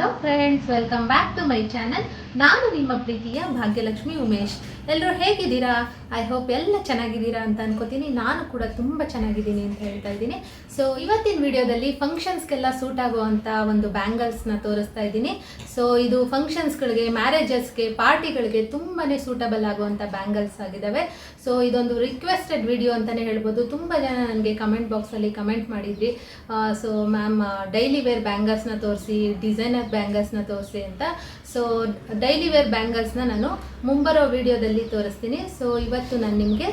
Hello friends, welcome back to my channel. ನಾನು ನಿಮ್ಮ ಪ್ರೀತಿಯ ಭಾಗ್ಯಲಕ್ಷ್ಮಿ ಉಮೇಶ್. ಎಲ್ಲರೂ ಹೇಗಿದ್ದೀರಾ? ಐ ಹೋಪ್ ಎಲ್ಲ ಚೆನ್ನಾಗಿದ್ದೀರಾ ಅಂತ ಅನ್ಕೋತೀನಿ. ನಾನು ಕೂಡ ತುಂಬ ಚೆನ್ನಾಗಿದ್ದೀನಿ ಅಂತ ಹೇಳ್ತಾ ಇದ್ದೀನಿ. ಸೊ ಇವತ್ತಿನ ವಿಡಿಯೋದಲ್ಲಿ ಫಂಕ್ಷನ್ಸ್ಗೆಲ್ಲ ಸೂಟ್ ಆಗುವಂಥ ಒಂದು ಬ್ಯಾಂಗಲ್ಸ್ನ ತೋರಿಸ್ತಾ ಇದ್ದೀನಿ. ಸೊ ಇದು ಫಂಕ್ಷನ್ಸ್ಗಳಿಗೆ, ಮ್ಯಾರೇಜಸ್ಗೆ, ಪಾರ್ಟಿಗಳಿಗೆ ತುಂಬಾ ಸೂಟಬಲ್ ಆಗುವಂಥ ಬ್ಯಾಂಗಲ್ಸ್ ಆಗಿದ್ದಾವೆ. ಸೊ ಇದೊಂದು ರಿಕ್ವೆಸ್ಟೆಡ್ ವಿಡಿಯೋ ಅಂತಲೇ ಹೇಳ್ಬೋದು. ತುಂಬ ಜನ ನನಗೆ ಕಮೆಂಟ್ ಬಾಕ್ಸಲ್ಲಿ ಕಮೆಂಟ್ ಮಾಡಿದ್ರಿ, ಸೊ ಮ್ಯಾಮ್ ಡೈಲಿ ವೇರ್ ಬ್ಯಾಂಗಲ್ಸ್ನ ತೋರಿಸಿ, ಡಿಸೈನರ್ ಬ್ಯಾಂಗಲ್ಸ್ನ ತೋರಿಸಿ ಅಂತ. ಸೊ ಡೈಲಿ ವೇರ್ ಬ್ಯಾಂಗಲ್ಸ್ನ ನಾನು ಮುಂಬರೋ ವಿಡಿಯೋದಲ್ಲಿ ತೋರಿಸ್ತೀನಿ. ಸೊ ಇವತ್ತು ನಾನು ನಿಮಗೆ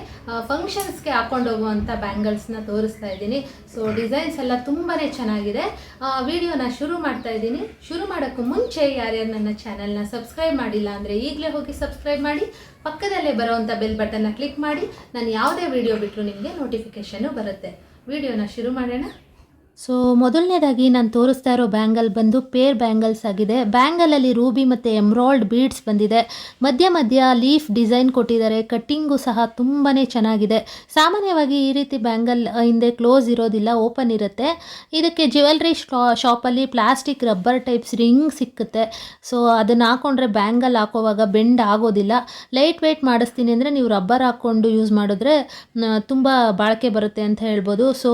ಫಂಕ್ಷನ್ಸ್ಗೆ ಹಾಕೊಂಡು ಹೋಗುವಂಥ ಬ್ಯಾಂಗಲ್ಸ್ನ ತೋರಿಸ್ತಾ ಇದ್ದೀನಿ. ಸೊ ಡಿಸೈನ್ಸ್ ಎಲ್ಲ ತುಂಬಾ ಚೆನ್ನಾಗಿದೆ. ವಿಡಿಯೋನ ಶುರು ಮಾಡ್ತಾ ಇದ್ದೀನಿ. ಶುರು ಮಾಡೋಕ್ಕೂ ಮುಂಚೆ ಯಾರ್ಯಾರು ನನ್ನ ಚಾನಲ್ನ ಸಬ್ಸ್ಕ್ರೈಬ್ ಮಾಡಿಲ್ಲ ಅಂದರೆ ಈಗಲೇ ಹೋಗಿ ಸಬ್ಸ್ಕ್ರೈಬ್ ಮಾಡಿ, ಪಕ್ಕದಲ್ಲೇ ಬರೋವಂಥ ಬೆಲ್ ಬಟನ್ನ ಕ್ಲಿಕ್ ಮಾಡಿ. ನಾನು ಯಾವುದೇ ವಿಡಿಯೋ ಬಿಟ್ಟರು ನಿಮಗೆ ನೋಟಿಫಿಕೇಷನ್ನು ಬರುತ್ತೆ. ವಿಡಿಯೋನ ಶುರು ಮಾಡೋಣ. ಸೊ ಮೊದಲನೇದಾಗಿ ನಾನು ತೋರಿಸ್ತಾ ಇರೋ ಬ್ಯಾಂಗಲ್ ಬಂದು ಪೇರ್ ಬ್ಯಾಂಗಲ್ಸ್ ಆಗಿದೆ. ಬ್ಯಾಂಗಲಲ್ಲಿ ರೂಬಿ ಮತ್ತು ಎಮ್ರಾಲ್ಡ್ ಬೀಡ್ಸ್ ಬಂದಿದೆ. ಮಧ್ಯ ಮಧ್ಯ ಲೀಫ್ ಡಿಸೈನ್ ಕೊಟ್ಟಿದ್ದಾರೆ. ಕಟ್ಟಿಂಗು ಸಹ ತುಂಬಾ ಚೆನ್ನಾಗಿದೆ. ಸಾಮಾನ್ಯವಾಗಿ ಈ ರೀತಿ ಬ್ಯಾಂಗಲ್ ಹಿಂದೆ ಕ್ಲೋಸ್ ಇರೋದಿಲ್ಲ, ಓಪನ್ ಇರುತ್ತೆ. ಇದಕ್ಕೆ ಜ್ಯುವೆಲ್ರಿ ಶಾಪಲ್ಲಿ ಪ್ಲಾಸ್ಟಿಕ್ ರಬ್ಬರ್ ಟೈಪ್ಸ್ ರಿಂಗ್ ಸಿಕ್ಕುತ್ತೆ. ಸೊ ಅದನ್ನು ಹಾಕೊಂಡ್ರೆ ಬ್ಯಾಂಗಲ್ ಹಾಕೋವಾಗ ಬೆಂಡ್ ಆಗೋದಿಲ್ಲ. ಲೈಟ್ ವೆಯ್ಟ್ ಮಾಡಿಸ್ತೀನಿ ಅಂದರೆ ನೀವು ರಬ್ಬರ್ ಹಾಕ್ಕೊಂಡು ಯೂಸ್ ಮಾಡಿದ್ರೆ ತುಂಬ ಬಾಳಿಕೆ ಬರುತ್ತೆ ಅಂತ ಹೇಳ್ಬೋದು. ಸೊ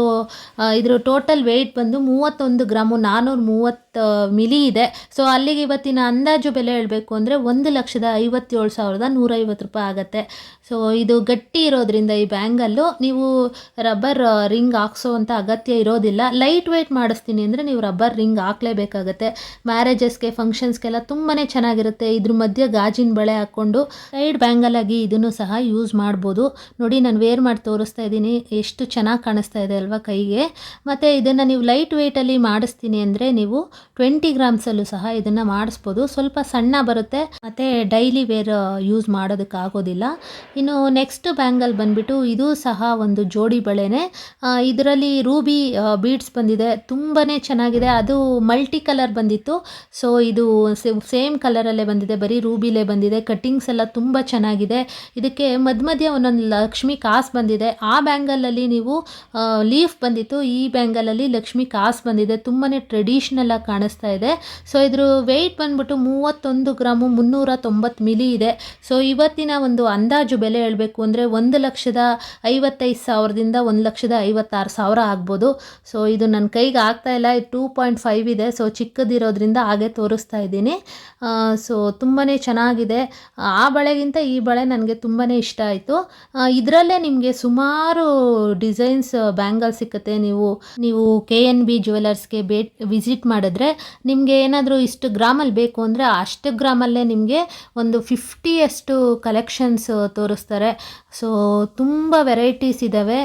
ಇದ್ರ ಟೋಟಲ್ ವೆಯ್ಟ್ ಬಂದು 31 ಗ್ರಾಮು 430 ಮಿಲಿ ಇದೆ. ಸೊ ಅಲ್ಲಿಗೆ ಇವತ್ತಿನ ಅಂದಾಜು ಬೆಲೆ ಹೇಳಬೇಕು ಅಂದರೆ 1,57,150 ರೂಪಾಯಿ ಆಗುತ್ತೆ. ಸೊ ಇದು ಗಟ್ಟಿ ಇರೋದ್ರಿಂದ ಈ ಬ್ಯಾಂಗಲ್ಲು ನೀವು ರಬ್ಬರ್ ರಿಂಗ್ ಹಾಕ್ಸೋವಂಥ ಅಗತ್ಯ ಇರೋದಿಲ್ಲ. ಲೈಟ್ ವೆಯ್ಟ್ ಮಾಡಿಸ್ತೀನಿ ಅಂದರೆ ನೀವು ರಬ್ಬರ್ ರಿಂಗ್ ಹಾಕಲೇಬೇಕಾಗತ್ತೆ. ಮ್ಯಾರೇಜಸ್ಗೆ, ಫಂಕ್ಷನ್ಸ್ಗೆಲ್ಲ ತುಂಬಾ ಚೆನ್ನಾಗಿರುತ್ತೆ. ಇದ್ರ ಮಧ್ಯೆ ಗಾಜಿನ ಬಳೆ ಹಾಕ್ಕೊಂಡು ಸೈಡ್ ಬ್ಯಾಂಗಲ್ ಆಗಿ ಇದನ್ನು ಸಹ ಯೂಸ್ ಮಾಡ್ಬೋದು. ನೋಡಿ, ನಾನು ವೇರ್ ಮಾಡಿ ತೋರಿಸ್ತಾ ಇದ್ದೀನಿ. ಎಷ್ಟು ಚೆನ್ನಾಗಿ ಕಾಣಿಸ್ತಾ ಇದೆ ಅಲ್ವಾ ಕೈಗೆ. ಮತ್ತು ಇದನ್ನು ನೀವು ಲೈಟ್ ವೆಯ್ಟಲ್ಲಿ ಮಾಡಿಸ್ತೀನಿ ಅಂದರೆ ನೀವು 20 ಗ್ರಾಮ್ಸಲ್ಲೂ ಸಹ ಇದನ್ನು ಮಾಡಿಸ್ಬೋದು. ಸ್ವಲ್ಪ ಸಣ್ಣ ಬರುತ್ತೆ ಮತ್ತು ಡೈಲಿ ವೇರ್ ಯೂಸ್ ಮಾಡೋದಕ್ಕಾಗೋದಿಲ್ಲ. ಇನ್ನು ನೆಕ್ಸ್ಟ್ ಬ್ಯಾಂಗಲ್ ಬಂದುಬಿಟ್ಟು ಇದು ಸಹ ಒಂದು ಜೋಡಿ ಬಳೆನೇ. ಇದರಲ್ಲಿ ರೂಬಿ ಬೀಡ್ಸ್ ಬಂದಿದೆ. ತುಂಬಾ ಚೆನ್ನಾಗಿದೆ. ಅದು ಮಲ್ಟಿ ಕಲರ್ ಬಂದಿತ್ತು. ಸೊ ಇದು ಸೇಮ್ ಕಲರಲ್ಲೇ ಬಂದಿದೆ, ಬರೀ ರೂಬಿಲೇ ಬಂದಿದೆ. ಕಟ್ಟಿಂಗ್ಸ್ ಎಲ್ಲ ತುಂಬ ಚೆನ್ನಾಗಿದೆ. ಇದಕ್ಕೆ ಮಧ್ಯ ಒಂದೊಂದು ಲಕ್ಷ್ಮಿ ಕಾಸು ಬಂದಿದೆ. ಆ ಬ್ಯಾಂಗಲಲ್ಲಿ ನೀವು ಲೀಫ್ ಬಂದಿತ್ತು, ಈ ಬ್ಯಾಂಗಲಲ್ಲಿ ಲಕ್ಷ್ಮಿ ಕಾಸು ಬಂದಿದೆ. ತುಂಬಾ ಟ್ರೆಡಿಷ್ನಲ್ ಆಗಿ ಕಾಣಿಸ್ತಾ ಇದೆ. ಸೊ ಇದ್ರ ವೆಯ್ಟ್ ಬಂದ್ಬಿಟ್ಟು 31 ಗ್ರಾಮು 390 ಮಿಲಿ ಇದೆ. ಸೊ ಇವತ್ತಿನ ಒಂದು ಅಂದಾಜು ಬೆಲೆ ಹೇಳಬೇಕು ಅಂದರೆ 1,55,000ದಿಂದ 1,56,000 ಆಗ್ಬೋದು. ಸೊ ಇದು ನನ್ನ ಕೈಗೆ ಆಗ್ತಾ ಇಲ್ಲ. ಇದು 2.5 ಇದೆ. ಸೊ ಚಿಕ್ಕದಿರೋದ್ರಿಂದ ಹಾಗೆ ತೋರಿಸ್ತಾ ಇದ್ದೀನಿ. ಸೊ ತುಂಬಾ ಚೆನ್ನಾಗಿದೆ. ಆ ಬಳೆಗಿಂತ ಈ ಬಳೆ ನನಗೆ ತುಂಬಾ ಇಷ್ಟ ಆಯಿತು. ಇದರಲ್ಲೇ ನಿಮಗೆ ಸುಮಾರು ಡಿಸೈನ್ಸ್ ಬ್ಯಾಂಗಲ್ ಸಿಕ್ಕುತ್ತೆ. ನೀವು KNB ಜ್ಯುವೆಲರ್ಸ್ಗೆ ವಿಸಿಟ್ ಮಾಡಿದ್ರೆ ನಿಮಗೆ ಏನಾದರೂ ಇಷ್ಟು ಗ್ರಾಮಲ್ಲಿ ಬೇಕು ಅಂದರೆ ಅಷ್ಟು ಗ್ರಾಮಲ್ಲೇ ನಿಮಗೆ ಒಂದು 50 ಕಲೆಕ್ಷನ್ಸ್ ತೋರಿಸ್ತಾರೆ. ಸೊ ತುಂಬ ವೆರೈಟೀಸ್ ಇದ್ದಾವೆ.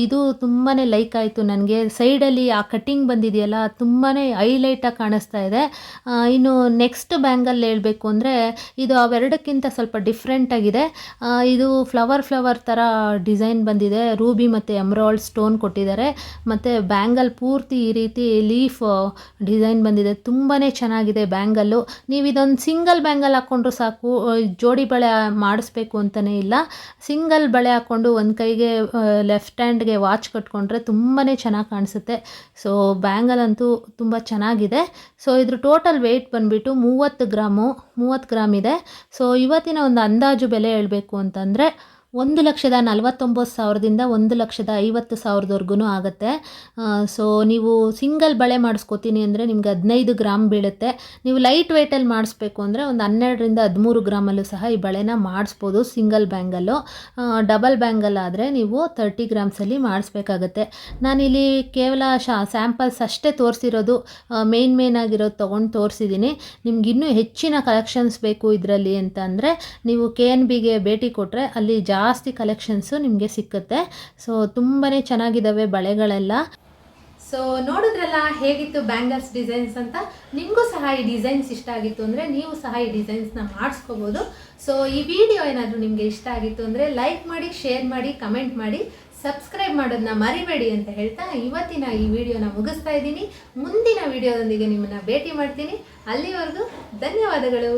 ಇದು ತುಂಬಾ ಲೈಕ್ ಆಯಿತು ನನಗೆ. ಸೈಡಲ್ಲಿ ಆ ಕಟ್ಟಿಂಗ್ ಬಂದಿದೆಯಲ್ಲ, ತುಂಬಾ ಹೈಲೈಟಾಗಿ ಕಾಣಿಸ್ತಾ ಇದೆ. ಇನ್ನು ನೆಕ್ಸ್ಟ್ ಬ್ಯಾಂಗಲ್ ಹೇಳಬೇಕು ಅಂದರೆ ಇದು ಅವೆರಡಕ್ಕಿಂತ ಸ್ವಲ್ಪ ಡಿಫ್ರೆಂಟಾಗಿದೆ. ಇದು ಫ್ಲವರ್ ಥರ ಡಿಸೈನ್ ಬಂದಿದೆ. ರೂಬಿ ಮತ್ತು ಎಮ್ರಾಲ್ಡ್ ಸ್ಟೋನ್ ಕೊಟ್ಟಿದ್ದಾರೆ. ಮತ್ತು ಬ್ಯಾಂಗಲ್ ಪೂರ್ತಿ ಈ ರೀತಿ ಲೀಫ್ ಡಿಸೈನ್ ಬಂದಿದೆ. ತುಂಬಾ ಚೆನ್ನಾಗಿದೆ ಬ್ಯಾಂಗಲ್ಲು. ನೀವು ಇದೊಂದು ಸಿಂಗಲ್ ಬ್ಯಾಂಗಲ್ ಹಾಕ್ಕೊಂಡ್ರು ಸಾಕು. ಜೋಡಿ ಬಳೆ ಮಾಡಿಸ್ಬೇಕು ಅಂತಲೇ ಇಲ್ಲ. ಸಿಂಗಲ್ ಬಳೆ ಹಾಕ್ಕೊಂಡು ಒಂದು ಕೈಗೆ ಲೆಫ್ಟ್ ಹ್ಯಾಂಡ್ಗೆ ವಾಚ್ ಕಟ್ಕೊಂಡ್ರೆ ತುಂಬಾ ಚೆನ್ನಾಗಿ ಕಾಣಿಸುತ್ತೆ. ಸೊ ಬ್ಯಾಂಗಲ್ ಅಂತೂ ತುಂಬ ಚೆನ್ನಾಗಿದೆ. ಸೊ ಇದ್ರ ಟೋಟಲ್ ವೆಯ್ಟ್ ಬಂದುಬಿಟ್ಟು 30 ಗ್ರಾಮ್ ಇದೆ. ಸೊ ಇವತ್ತಿನ ಒಂದು ಅಂದಾಜು ಬೆಲೆ ಹೇಳಬೇಕು ಅಂತಂದರೆ 1,49,000ದಿಂದ 1,50,000ವರೆಗೂ ಆಗುತ್ತೆ. ಸೊ ನೀವು ಸಿಂಗಲ್ ಬಳೆ ಮಾಡಿಸ್ಕೋತೀನಿ ಅಂದರೆ ನಿಮ್ಗೆ 15 ಗ್ರಾಮ್ ಬೀಳುತ್ತೆ. ನೀವು ಲೈಟ್ ವೆಯ್ಟಲ್ಲಿ ಮಾಡಿಸ್ಬೇಕು ಅಂದರೆ ಒಂದು 12ರಿಂದ 13 ಗ್ರಾಮಲ್ಲೂ ಸಹ ಈ ಬಳೆನ ಮಾಡಿಸ್ಬೋದು ಸಿಂಗಲ್ ಬ್ಯಾಂಗಲ್ಲು. ಡಬಲ್ ಬ್ಯಾಂಗಲ್ ಆದರೆ ನೀವು 30 ಗ್ರಾಮ್ಸಲ್ಲಿ ಮಾಡಿಸ್ಬೇಕಾಗತ್ತೆ. ನಾನಿಲ್ಲಿ ಕೇವಲ ಸ್ಯಾಂಪಲ್ಸ್ ಅಷ್ಟೇ ತೋರಿಸಿರೋದು, ಮೇನ್ ಆಗಿರೋದು ತೊಗೊಂಡು ತೋರಿಸಿದ್ದೀನಿ. ನಿಮ್ಗಿನ್ನೂ ಹೆಚ್ಚಿನ ಕಲೆಕ್ಷನ್ಸ್ ಬೇಕು ಇದರಲ್ಲಿ ಅಂತ ಅಂದರೆ ನೀವು KNBಗೆ ಭೇಟಿ ಕೊಟ್ಟರೆ ಅಲ್ಲಿ ಜಾಸ್ತಿ ಕಲೆಕ್ಷನ್ಸು ನಿಮಗೆ ಸಿಕ್ಕುತ್ತೆ. ಸೊ ತುಂಬಾ ಚೆನ್ನಾಗಿದ್ದಾವೆ ಬಳೆಗಳೆಲ್ಲ. ಸೊ ನೋಡಿದ್ರಲ್ಲ ಹೇಗಿತ್ತು ಬ್ಯಾಂಗಲ್ಸ್ ಡಿಸೈನ್ಸ್ ಅಂತ. ನಿಮಗೂ ಸಹ ಈ ಡಿಸೈನ್ಸ್ ಇಷ್ಟ ಆಗಿತ್ತು ಅಂದರೆ ನೀವು ಸಹ ಈ ಡಿಸೈನ್ಸ್ನ ಮಾಡಿಸ್ಕೋಬೋದು. ಸೊ ಈ ವಿಡಿಯೋ ಏನಾದರೂ ನಿಮಗೆ ಇಷ್ಟ ಆಗಿತ್ತು ಅಂದರೆ ಲೈಕ್ ಮಾಡಿ, ಶೇರ್ ಮಾಡಿ, ಕಮೆಂಟ್ ಮಾಡಿ, ಸಬ್ಸ್ಕ್ರೈಬ್ ಮಾಡೋದನ್ನ ಮರಿಬೇಡಿ ಅಂತ ಹೇಳ್ತಾ ಇವತ್ತಿನ ಈ ವಿಡಿಯೋನ ಮುಗಿಸ್ತಾ ಇದ್ದೀನಿ. ಮುಂದಿನ ವಿಡಿಯೋದೊಂದಿಗೆ ನಿಮ್ಮನ್ನು ಭೇಟಿ ಮಾಡ್ತೀನಿ. ಅಲ್ಲಿವರೆಗೂ ಧನ್ಯವಾದಗಳು.